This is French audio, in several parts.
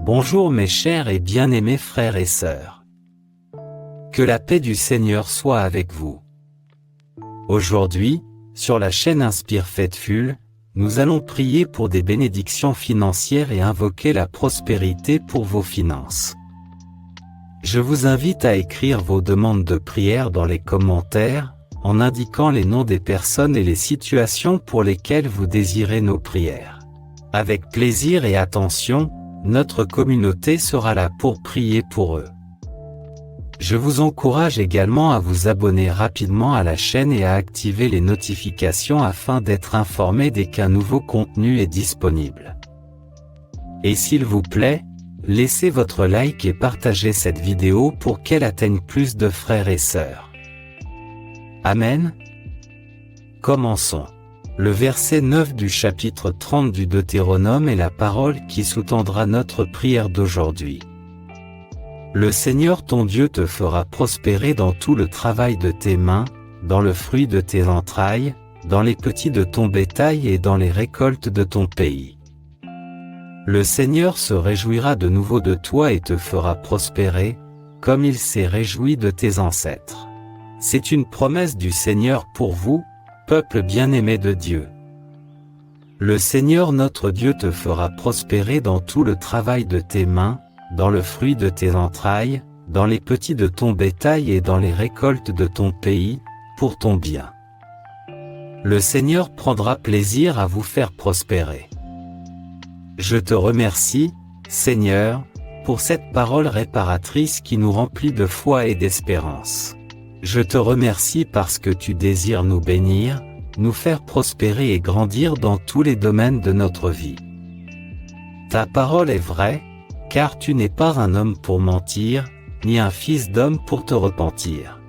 Bonjour mes chers et bien-aimés frères et sœurs. Que la paix du Seigneur soit avec vous. Aujourd'hui, sur la chaîne Inspire Faithful, nous allons prier pour des bénédictions financières et invoquer la prospérité pour vos finances. Je vous invite à écrire vos demandes de prière dans les commentaires, en indiquant les noms des personnes et les situations pour lesquelles vous désirez nos prières. Avec plaisir et attention, notre communauté sera là pour prier pour eux. Je vous encourage également à vous abonner rapidement à la chaîne et à activer les notifications afin d'être informé dès qu'un nouveau contenu est disponible. Et s'il vous plaît, laissez votre like et partagez cette vidéo pour qu'elle atteigne plus de frères et sœurs. Amen. Commençons. Le verset 9 du chapitre 30 du Deutéronome est la parole qui sous-tendra notre prière d'aujourd'hui. Le Seigneur ton Dieu te fera prospérer dans tout le travail de tes mains, dans le fruit de tes entrailles, dans les petits de ton bétail et dans les récoltes de ton pays. Le Seigneur se réjouira de nouveau de toi et te fera prospérer, comme il s'est réjoui de tes ancêtres. C'est une promesse du Seigneur pour vous, peuple bien-aimé de Dieu. Le Seigneur notre Dieu te fera prospérer dans tout le travail de tes mains, dans le fruit de tes entrailles, dans les petits de ton bétail et dans les récoltes de ton pays, pour ton bien. Le Seigneur prendra plaisir à vous faire prospérer. Je te remercie, Seigneur, pour cette parole réparatrice qui nous remplit de foi et d'espérance. Je te remercie parce que tu désires nous bénir, nous faire prospérer et grandir dans tous les domaines de notre vie. Ta parole est vraie, car tu n'es pas un homme pour mentir, ni un fils d'homme pour te repentir.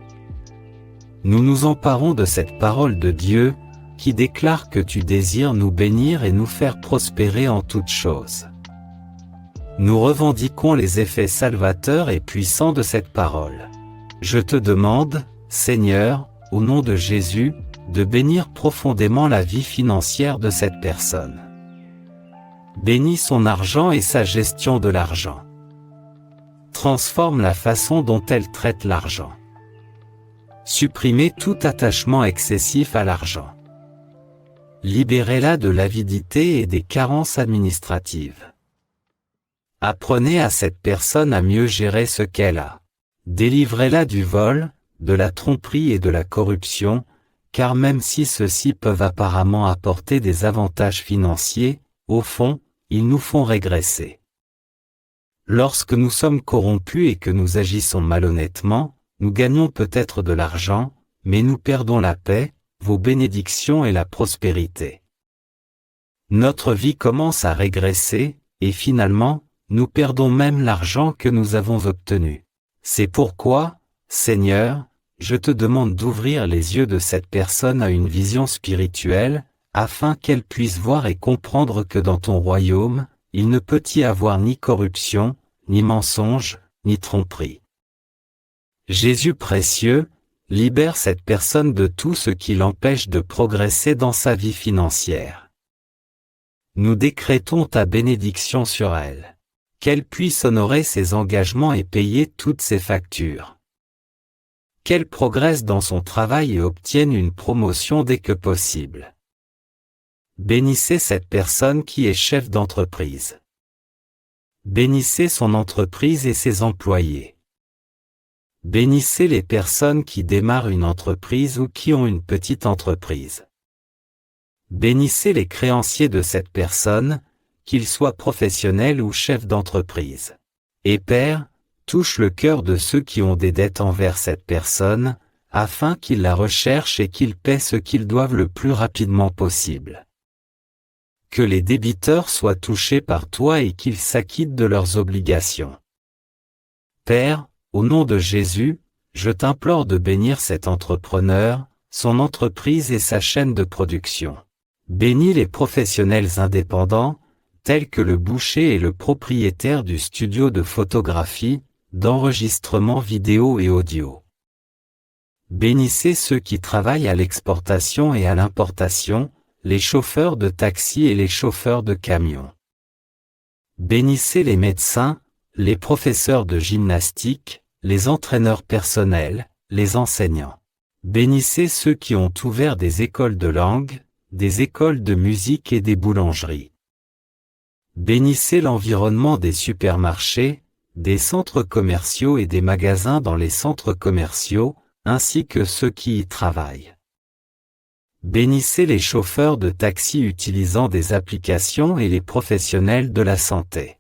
Nous nous emparons de cette parole de Dieu, qui déclare que tu désires nous bénir et nous faire prospérer en toutes choses. Nous revendiquons les effets salvateurs et puissants de cette parole. Je te demande, Seigneur, au nom de Jésus, de bénir profondément la vie financière de cette personne. Bénis son argent et sa gestion de l'argent. Transforme la façon dont elle traite l'argent. Supprimez tout attachement excessif à l'argent. Libérez-la de l'avidité et des carences administratives. Apprenez à cette personne à mieux gérer ce qu'elle a. Délivrez-la du vol, de la tromperie et de la corruption, car même si ceux-ci peuvent apparemment apporter des avantages financiers, au fond, ils nous font régresser. Lorsque nous sommes corrompus et que nous agissons malhonnêtement, nous gagnons peut-être de l'argent, mais nous perdons la paix, vos bénédictions et la prospérité. Notre vie commence à régresser, et finalement, nous perdons même l'argent que nous avons obtenu. C'est pourquoi, Seigneur, je te demande d'ouvrir les yeux de cette personne à une vision spirituelle, afin qu'elle puisse voir et comprendre que dans ton royaume, il ne peut y avoir ni corruption, ni mensonge, ni tromperie. Jésus précieux, libère cette personne de tout ce qui l'empêche de progresser dans sa vie financière. Nous décrétons ta bénédiction sur elle. Qu'elle puisse honorer ses engagements et payer toutes ses factures. Qu'elle progresse dans son travail et obtienne une promotion dès que possible. Bénissez cette personne qui est chef d'entreprise. Bénissez son entreprise et ses employés. Bénissez les personnes qui démarrent une entreprise ou qui ont une petite entreprise. Bénissez les créanciers de cette personne, qu'ils soient professionnels ou chefs d'entreprise. Et Père, touche le cœur de ceux qui ont des dettes envers cette personne, afin qu'ils la recherchent et qu'ils paient ce qu'ils doivent le plus rapidement possible. Que les débiteurs soient touchés par toi et qu'ils s'acquittent de leurs obligations. Père, au nom de Jésus, je t'implore de bénir cet entrepreneur, son entreprise et sa chaîne de production. Bénis les professionnels indépendants, tels que le boucher et le propriétaire du studio de photographie, d'enregistrement vidéo et audio. Bénissez ceux qui travaillent à l'exportation et à l'importation, les chauffeurs de taxi et les chauffeurs de camions. Bénissez les médecins, les professeurs de gymnastique, les entraîneurs personnels, les enseignants. Bénissez ceux qui ont ouvert des écoles de langue, des écoles de musique et des boulangeries. Bénissez l'environnement des supermarchés, des centres commerciaux et des magasins dans les centres commerciaux, ainsi que ceux qui y travaillent. Bénissez les chauffeurs de taxi utilisant des applications et les professionnels de la santé.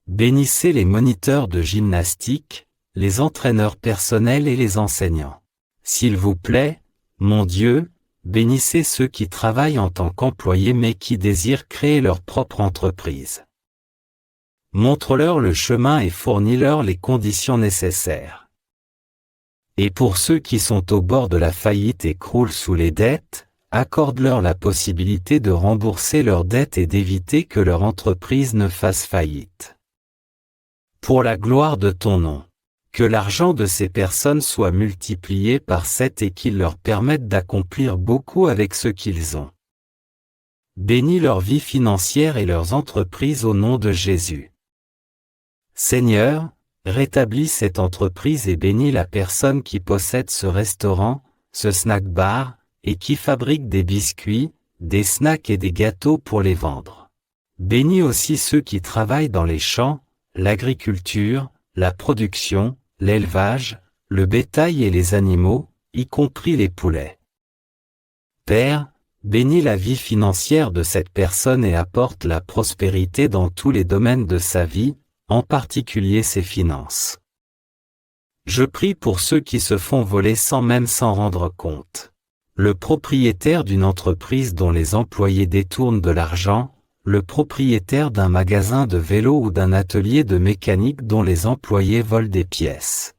Bénissez les moniteurs de gymnastique, les entraîneurs personnels et les enseignants. S'il vous plaît, mon Dieu, bénissez ceux qui travaillent en tant qu'employés mais qui désirent créer leur propre entreprise. Montre-leur le chemin et fournis-leur les conditions nécessaires. Et pour ceux qui sont au bord de la faillite et croulent sous les dettes, accorde-leur la possibilité de rembourser leurs dettes et d'éviter que leur entreprise ne fasse faillite. Pour la gloire de ton nom. Que l'argent de ces personnes soit multiplié par 7 et qu'il leur permette d'accomplir beaucoup avec ce qu'ils ont. Bénis leur vie financière et leurs entreprises au nom de Jésus. Seigneur, rétablis cette entreprise et bénis la personne qui possède ce restaurant, ce snack bar, et qui fabrique des biscuits, des snacks et des gâteaux pour les vendre. Bénis aussi ceux qui travaillent dans les champs, l'agriculture, la production, l'élevage, le bétail et les animaux, y compris les poulets. Père, bénis la vie financière de cette personne et apporte la prospérité dans tous les domaines de sa vie, en particulier ses finances. Je prie pour ceux qui se font voler sans même s'en rendre compte. Le propriétaire d'une entreprise dont les employés détournent de l'argent, le propriétaire d'un magasin de vélo ou d'un atelier de mécanique dont les employés volent des pièces.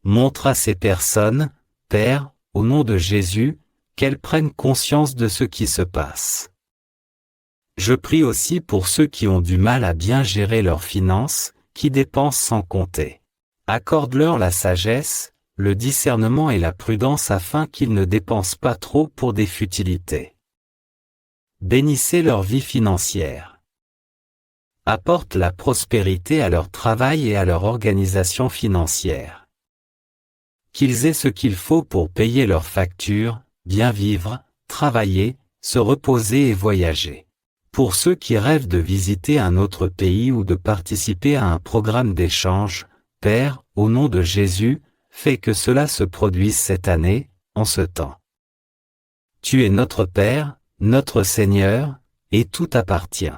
Montre à ces personnes, Père, au nom de Jésus, qu'elles prennent conscience de ce qui se passe. Je prie aussi pour ceux qui ont du mal à bien gérer leurs finances, qui dépensent sans compter. Accorde-leur la sagesse, le discernement et la prudence afin qu'ils ne dépensent pas trop pour des futilités. Bénissez leur vie financière. Apporte la prospérité à leur travail et à leur organisation financière. Qu'ils aient ce qu'il faut pour payer leurs factures, bien vivre, travailler, se reposer et voyager. Pour ceux qui rêvent de visiter un autre pays ou de participer à un programme d'échange, Père, au nom de Jésus, fais que cela se produise cette année, en ce temps. Tu es notre Père, notre Seigneur, et tout appartient.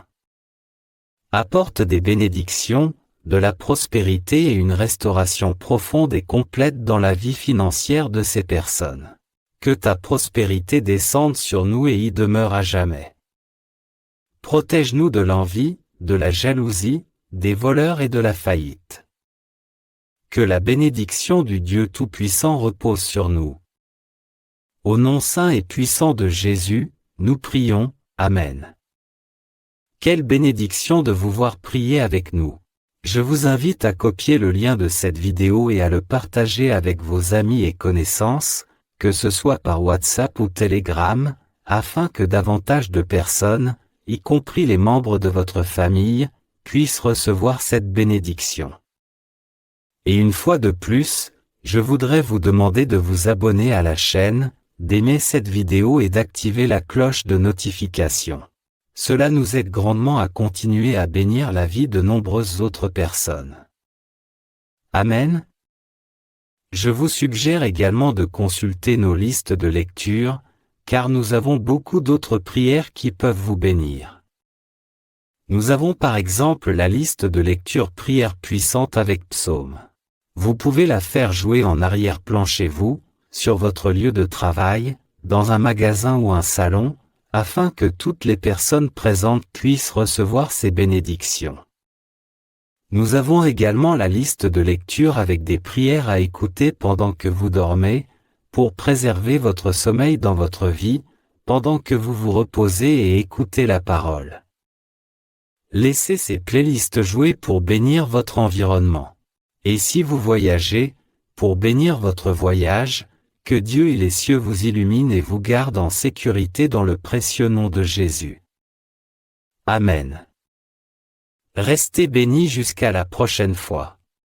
Apporte des bénédictions, de la prospérité et une restauration profonde et complète dans la vie financière de ces personnes. Que ta prospérité descende sur nous et y demeure à jamais. Protège-nous de l'envie, de la jalousie, des voleurs et de la faillite. Que la bénédiction du Dieu Tout-Puissant repose sur nous. Au nom saint et puissant de Jésus, nous prions, Amen. Quelle bénédiction de vous voir prier avec nous. Je vous invite à copier le lien de cette vidéo et à le partager avec vos amis et connaissances, que ce soit par WhatsApp ou Telegram, afin que davantage de personnes, y compris les membres de votre famille, puissent recevoir cette bénédiction. Et une fois de plus, je voudrais vous demander de vous abonner à la chaîne, d'aimer cette vidéo et d'activer la cloche de notification. Cela nous aide grandement à continuer à bénir la vie de nombreuses autres personnes. Amen. Je vous suggère également de consulter nos listes de lecture, car nous avons beaucoup d'autres prières qui peuvent vous bénir. Nous avons par exemple la liste de lecture prière puissante avec psaumes. Vous pouvez la faire jouer en arrière-plan chez vous, sur votre lieu de travail, dans un magasin ou un salon, afin que toutes les personnes présentes puissent recevoir ces bénédictions. Nous avons également la liste de lecture avec des prières à écouter pendant que vous dormez, pour préserver votre sommeil dans votre vie, pendant que vous vous reposez et écoutez la parole. Laissez ces playlists jouer pour bénir votre environnement. Et si vous voyagez, pour bénir votre voyage, que Dieu et les cieux vous illuminent et vous gardent en sécurité dans le précieux nom de Jésus. Amen. Restez bénis jusqu'à la prochaine fois.